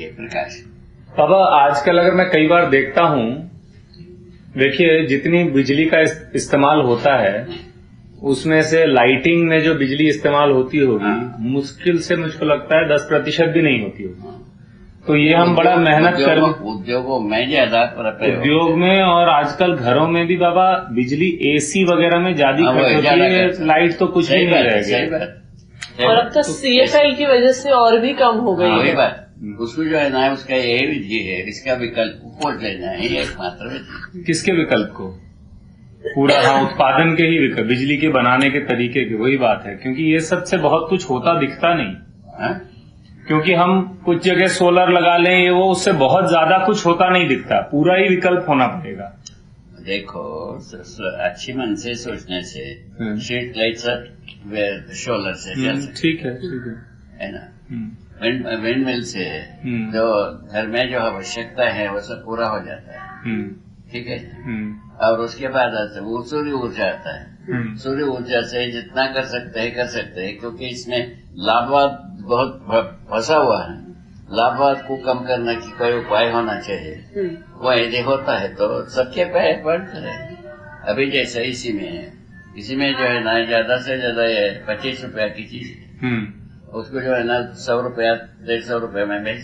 ये प्रकाश। बाबा आजकल अगर मैं कई बार देखता हूँ, देखिए जितनी बिजली का इस्तेमाल होता है उसमें से लाइटिंग में जो बिजली इस्तेमाल होती होगी मुश्किल से मुझको लगता है 10% भी नहीं होती होगी। तो ये हम बड़ा मेहनत कर उद्योगों में ज्यादा उद्योग में और आजकल घरों में भी बाबा बिजली एसी वगैरह में ज्यादा खर्च होती है, लाइट तो कुछ भी नहीं रहेगी। और अब तो CFL की वजह से और भी कम हो गई है। बात उसको जो है ना उसका यही विधि है, इसका विकल्प खोज लेना है एकमात्र विधि। किसके विकल्प को? पूरा हाँ उत्पादन के ही विकल्प, बिजली के बनाने के तरीके की, वही बात है। क्योंकि ये सबसे बहुत कुछ होता दिखता नहीं क्योंकि हम कुछ जगह सोलर लगा लें ये वो, उससे बहुत ज्यादा कुछ होता नहीं दिखता, पूरा ही विकल्प होना पड़ेगा। देखो अच्छी मन से सोचने से स्ट्रीट लाइट सब सोलर से ठीक है ना, विंड मिल से जो घर में जो आवश्यकता है वो सब पूरा हो जाता है, ठीक है। और उसके बाद वो सूर्य ऊर्जा आता है, सूर्य ऊर्जा से जितना कर सकते हैं क्योंकि इसमें लाभवाद बहुत फंसा हुआ है। लाभवाद को कम करने की कोई उपाय होना चाहिए, वो यदि होता है तो सबके पैर बढ़ते रहे। अभी जैसे इसी में जो है ना ज्यादा से ज्यादा 25 रुपया की चीज उसको जो है ना 100 रुपया 150 रुपये में बेच।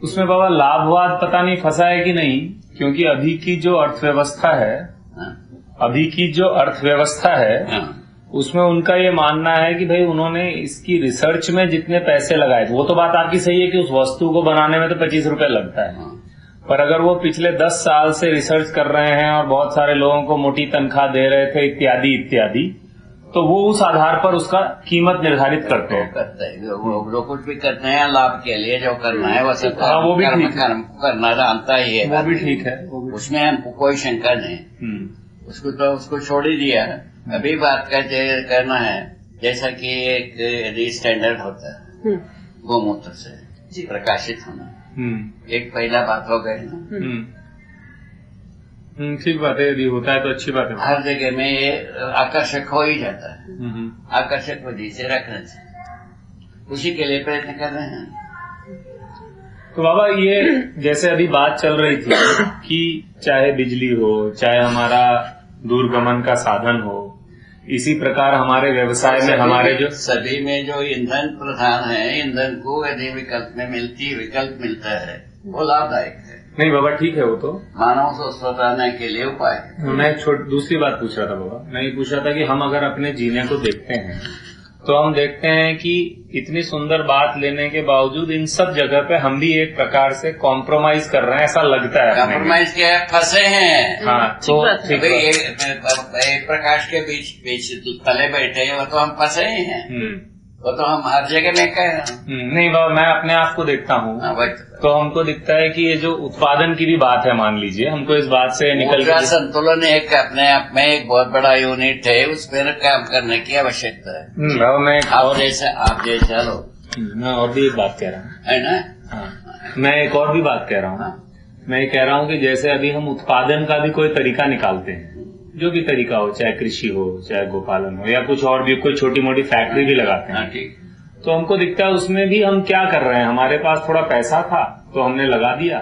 उसमें बाबा लाभवाद पता नहीं फंसा है कि नहीं, क्योंकि अभी की जो अर्थव्यवस्था है उसमें उनका ये मानना है कि भाई उन्होंने इसकी रिसर्च में जितने पैसे लगाए, वो तो बात आपकी सही है कि उस वस्तु को बनाने में तो 25 रुपए लगता है, पर अगर वो पिछले 10 साल से रिसर्च कर रहे हैं और बहुत सारे लोगों को मोटी तनख्वाह दे रहे थे इत्यादि, तो वो उस आधार पर उसका कीमत निर्धारित करते हैं। वो कुछ भी करते हैं लाभ के लिए, जो करना है वो सब वो भी करना जानता ही है, वो भी ठीक है, उसमें हमको कोई शंका नहीं। उसको छोड़ ही दिया। अभी बात करना है जैसा कि एक स्टैंडर्ड होता है गोमूत्र से प्रकाशित होना, एक पहला बात हो गई ना। ठीक बात है, यदि होता है तो अच्छी बात है। हर जगह में ये आकर्षक हो ही जाता है, आकर्षक विधि से रखना चाहिए, उसी के लिए प्रयत्न कर रहे हैं। तो बाबा ये जैसे अभी बात चल रही थी कि चाहे बिजली हो, चाहे हमारा दूरगमन का साधन हो, इसी प्रकार हमारे व्यवसाय में हमारे जो सभी में जो ईंधन प्रधान है, ईंधन को यदि विकल्प मिलता है वो लाभदायक है। नहीं बाबा ठीक है, वो तो मानव स्वस्थ रहने के लिए उपाय है। मैं दूसरी बात पूछ रहा था बाबा, मैं ये पूछ रहा था कि हम अगर अपने जीने को देखते हैं तो हम देखते हैं कि इतनी सुंदर बात लेने के बावजूद इन सब जगह पे हम भी एक प्रकार से कॉम्प्रोमाइज कर रहे हैं, ऐसा लगता है। कॉम्प्रोमाइज क्या है, फंसे हैं। हाँ तो एक प्रकाश के बीच तले बैठे हैं, वो तो हम फंसे ही हैं, वो तो हम हर जगह में कह रहे हैं। नहीं बाबा मैं अपने आप को देखता हूँ तो हमको दिखता है कि ये जो उत्पादन की भी बात है, मान लीजिए हमको इस बात से निकल कर संतुलन एक अपने आप में एक बहुत बड़ा यूनिट है, उस पर काम करने की आवश्यकता है। मैं आप जैसा लोग, मैं और भी एक बात कह रहा हूँ, है ना। हाँ मैं एक और भी बात कह रहा हूँ। मैं ये कह रहा हूँ कि जैसे अभी हम उत्पादन का भी कोई तरीका निकालते हैं, जो भी तरीका हो, चाहे कृषि हो, चाहे गोपालन हो, या कुछ और भी कोई छोटी मोटी फैक्ट्री भी लगाते हैं, तो हमको दिखता है उसमें भी हम क्या कर रहे हैं, हमारे पास थोड़ा पैसा था तो हमने लगा दिया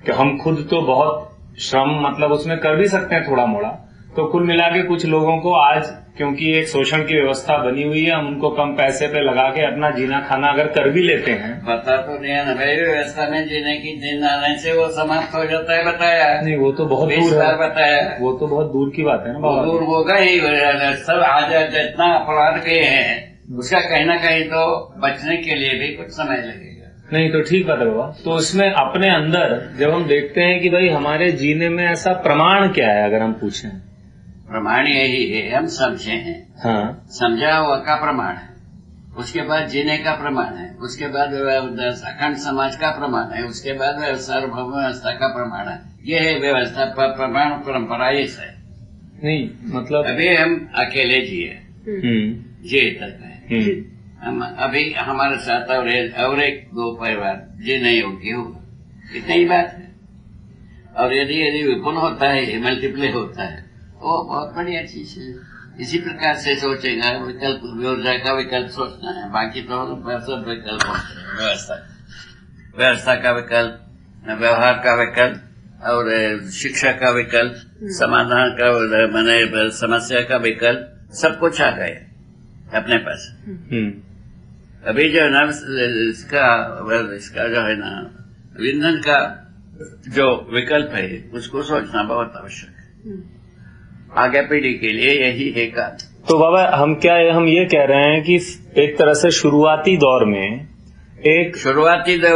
कि हम खुद तो बहुत श्रम मतलब उसमें कर भी सकते हैं थोड़ा मोड़ा, तो कुल मिला के कुछ लोगों को आज क्योंकि एक शोषण की व्यवस्था बनी हुई है, हम उनको कम पैसे पे लगा के अपना जीना खाना अगर कर भी लेते हैं। पता तो नहीं है ना भाई, व्यवस्था में जीने की दिन आने से वो समाप्त हो जाता है, बताया नहीं वो तो बहुत दूर है, बताया वो तो बहुत दूर की बात है ना, दूर होगा ही। सब आज जितना अपराध किए हैं उसका कहीं ना कहीं तो बचने के लिए भी कुछ समय लगेगा। नहीं तो ठीक बात है बाबा। तो इसमें अपने अंदर जब हम देखते हैं कि भाई हमारे जीने में ऐसा प्रमाण क्या है, अगर हम पूछें प्रमाण यही है, हम समझे हैं। हाँ समझा हुआ का प्रमाण है, उसके बाद जीने का प्रमाण है, उसके बाद अखंड समाज का प्रमाण है, उसके बाद सार्वभौम व्यवस्था का प्रमाण है। ये है व्यवस्था प्रमाण परंपरा ये है। नहीं मतलब अभी हम अकेले जिए तक है, हम अभी हमारे साथ और एक दो परिवार जीने योग्य होगा, इतनी ही बात है। और यदि विपुल होता है, मल्टीप्ले होता है, वो बहुत बढ़िया चीज है। इसी प्रकार से सोचेगा, विकल्प ऊर्जा का विकल्प सोचना है, बाकी तो सब विकल्प होते हैं व्यवस्था। व्यवस्था का विकल्प, व्यवहार का विकल्प और शिक्षा का विकल्प, समाधान का माने समस्या का विकल्प, सब कुछ आ गए अपने पास। अभी जो है ना इसका जो है ना ईंधन का जो विकल्प है उसको सोचना बहुत आवश्यक है। आगे पीढ़ी के लिए यही है का। तो बाबा हम ये कह रहे हैं कि एक तरह से शुरुआती दौर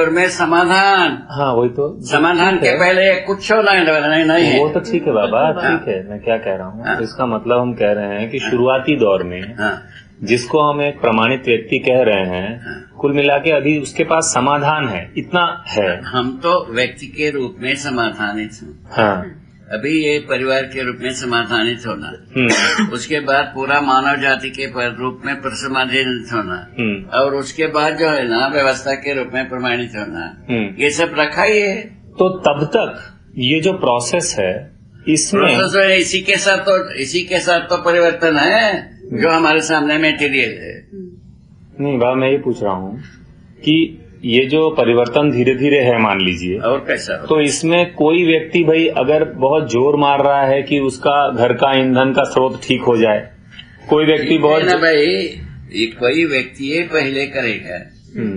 में समाधान, हाँ वही तो समाधान के पहले कुछ नहीं है। वो तो ठीक है बाबा, ठीक है। मैं क्या कह रहा हूँ, इसका मतलब हम कह रहे हैं कि शुरुआती दौर में जिसको हम एक प्रमाणित व्यक्ति कह रहे हैं, कुल मिला के अभी उसके पास समाधान है, इतना है। हम तो व्यक्ति के रूप में समाधानित हैं। हाँ, अभी ये परिवार के रूप में समाधानित होना, उसके बाद पूरा मानव जाति के रूप में समाधानित होना, और उसके बाद जो है ना व्यवस्था के रूप में प्रमाणित होना, ये सब रखा ही है। तो तब तक ये जो प्रोसेस है इसमें इसी के साथ तो परिवर्तन है जो हमारे सामने मटेरियल है। नहीं बाबा, मैं ये पूछ रहा हूँ कि ये जो परिवर्तन धीरे धीरे है, मान लीजिए, और कैसा तो इसमें कोई व्यक्ति भाई अगर बहुत जोर मार रहा है कि उसका घर का ईंधन का स्रोत ठीक हो जाए, कोई व्यक्ति बहुत ना भाई, कोई व्यक्ति ये पहले करेगा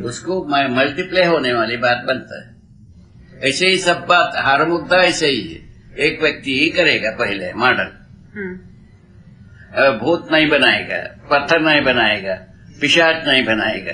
उसको मल्टीप्लाई होने वाली बात बनता है। ऐसे ही सब बात, हर मुद्दा ऐसे ही है, एक व्यक्ति ही करेगा पहले मॉडल। भूत नहीं बनाएगा, पत्थर नहीं बनाएगा, पिशाच नहीं बनाएगा,